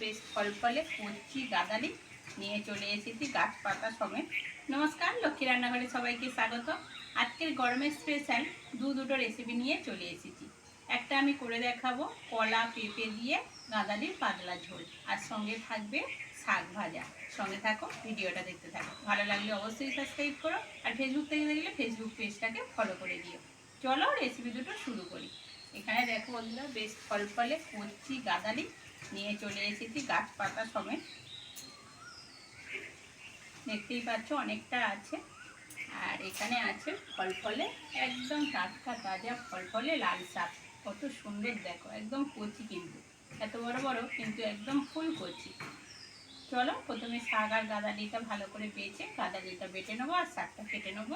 বেশ ফলফলে কচি গাদালি নিয়ে চলে এসেছি গাছ পাতা সমেত। নমস্কার, লক্ষ্মী রান্নাঘরে সবাইকে স্বাগত। আজকের গরমের স্পেশাল দুটো রেসিপি নিয়ে চলে এসেছি। একটা আমি করে দেখাবো কলা পেঁপে দিয়ে গাদালির পাতলা ঝোল, আর সঙ্গে থাকবে শাক ভাজা। সঙ্গে থাকো, ভিডিওটা দেখতে থাকো। ভালো লাগলে অবশ্যই সাবস্ক্রাইব করো, আর ফেসবুক থেকে দেখলে ফেসবুক পেজটাকে ফলো করে দিও। চলো রেসিপি দুটো শুরু করি। এখানে দেখো বন্ধুরা, বেশ ফলফলে কচি গাদালি নিয়ে চলে এসেছি গাছ পাতা সমেত। দেখতেই পাচ্ছ অনেকটা আছে। আর এখানে আছে ফলফলে একদম টাটকা তাজা ফলফলে লাল শাক। কত সুন্দর দেখো, একদম কচি, কিন্তু এত বড় বড় কিন্তু একদম ফুল কচি। চলো প্রথমে শাক আর গাদালিটা ভালো করে বেছে গাদালিটা বেটে নেবো আর শাকটা কেটে নেবো।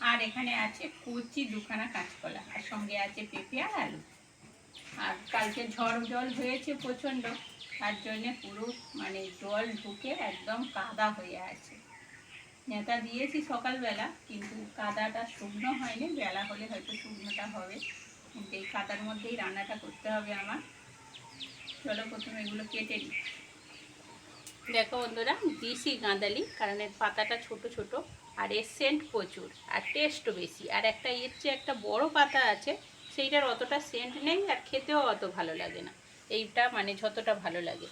আর এখানে আছে কচি দুখানা কাঁচকলা, আর সঙ্গে আছে পেঁপে আর আলু। আর কালকে ঝড় জল হয়েছে প্রচণ্ড, তার জন্যে পুরো জল ঢুকে একদম কাদা হয়ে আছে। নেতা দিয়েছি সকালবেলা, কিন্তু কাদাটা শুকনো হয়নি। বেলা হলে হয়তো শুকনোটা হবে, কিন্তু এই কাদার মধ্যেই রান্নাটা করতে হবে আমার। চলো প্রথমে এগুলো কেটে নিই। দেখো বন্ধুরা, দেশি গাঁদালি, কারণ এর পাতাটা ছোট ছোট, আর এর সেন্ট প্রচুর, আর টেস্টও বেশি। আর একটা এর চেয়ে একটা বড় পাতা আছে, সেইটার অতটা সেন্ট নেই, আর খেতেও অত ভালো লাগে না। এইটা যতটা ভালো লাগে।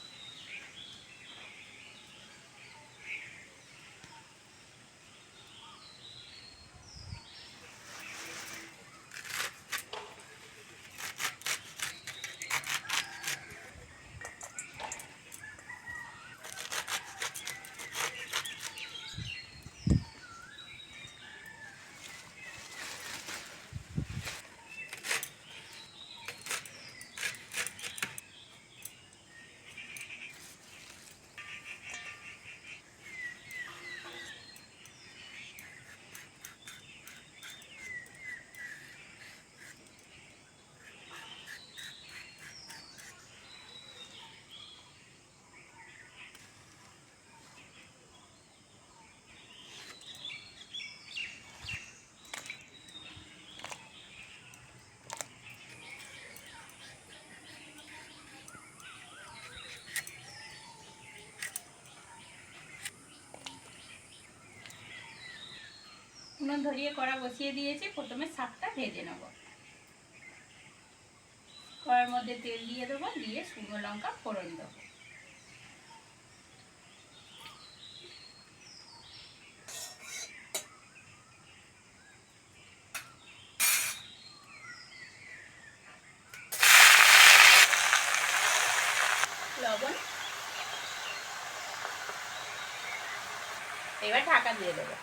উনুন ধরিয়ে কড়া বসিয়ে দিয়েছি। প্রথমে শাকটা ভেজে নেব। কড়ার মধ্যে তেল দিয়ে দেবো, দিয়ে শুকনো লঙ্কা ফোড়ন দেবো। লবণ, এবার ঢাকা দিয়ে দেবো।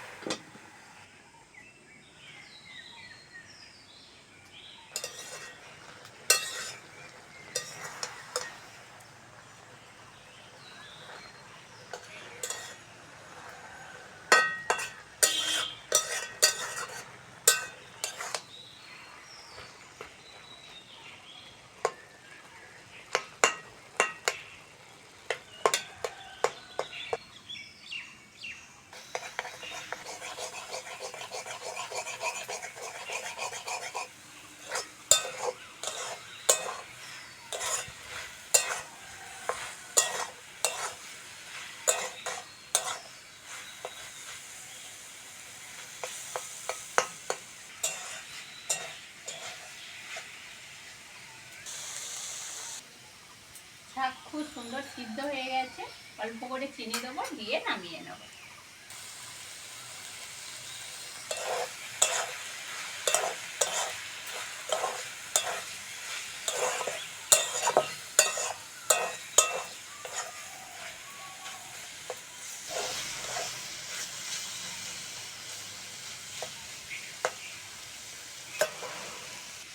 শাক খুব সুন্দর সিদ্ধ হয়ে গেছে। অল্প করে চিনি দেবো, দিয়ে নামিয়ে নেব।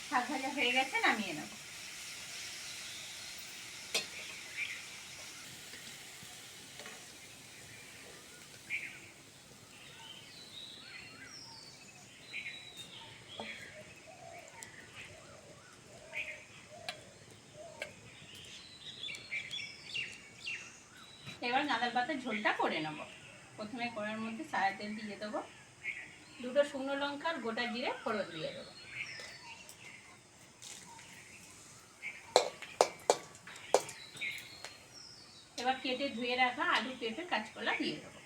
শাক ভাজা হয়ে গেছে, নামিয়ে নেব। এবার গাঁদাল পাতার ঝোলটা করে নেব। প্রথমে কড়ার মধ্যে সাদা তেল দিয়ে দেবো, দুটো শুকনো লঙ্কা আর গোটা জিরে ফোড়ন দিয়ে দেবো। এবার কেটে ধুয়ে রাখা আলু পেঁপে কাঁচকলা দিয়ে দেবো।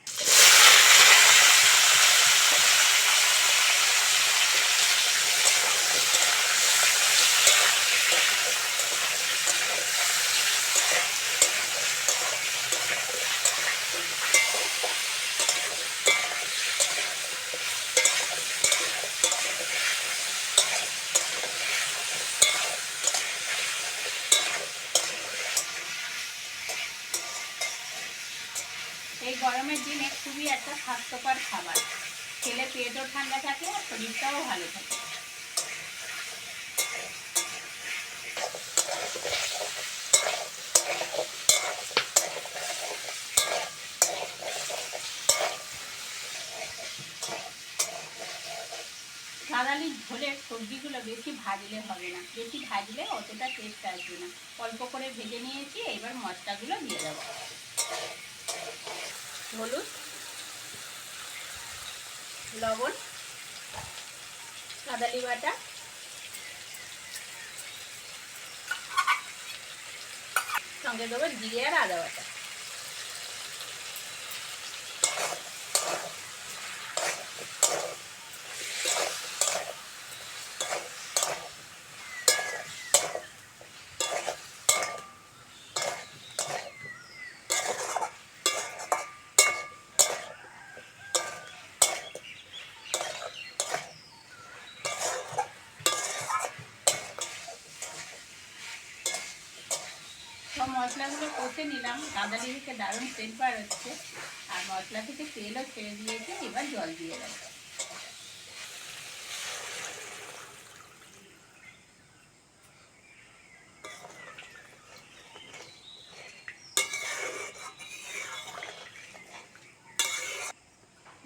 এই গরমের দিনে খুবই একটা স্বাস্থ্যকর খাবার, খেলে পেটও ঠান্ডা থাকে আর শরীরটাও ভালো থাকে। গাদালির ঝোলের সবজিগুলো বেশি ভাজলে হবে না, বেশি ভাজলে অতটা টেস্ট আসবে না। অল্প করে ভেজে নিয়েছি, এবার মশলাগুলো দিয়ে দেবো। হলুদ, লবণ, গাদালি বাটা, সঙ্গে দেবো জিরে আর আদা বাটা। সব মশলাগুলো কষে নিলাম, গাদালি থেকে দারুণ তেল বার হচ্ছে আর মশলা থেকে তেলও ছেড়ে দিয়েছে। এবার জল দিয়ে দেবো।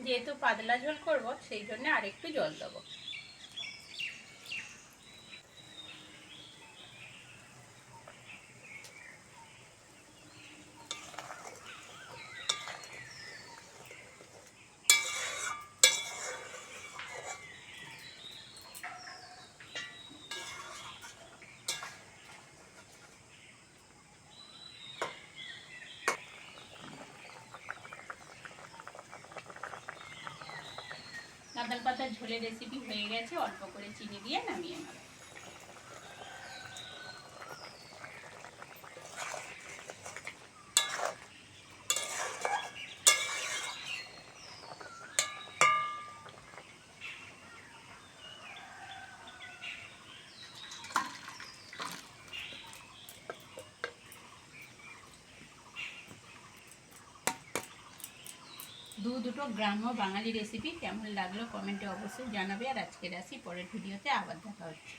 যেহেতু পাতলা ঝোল করব সেই জন্য আরেকটু জল দেবো। গাঁদাল পাতার ঝোলের রেসিপি হয়ে গেছে, অল্প করে চিনি দিয়ে নামিয়ে নেব। দুটো গ্রাম্য বাঙালি রেসিপি কেমন লাগলো কমেন্টে অবশ্যই জানাবে। আর আজকের আসি, পরের ভিডিওতে আবার দেখা হচ্ছে।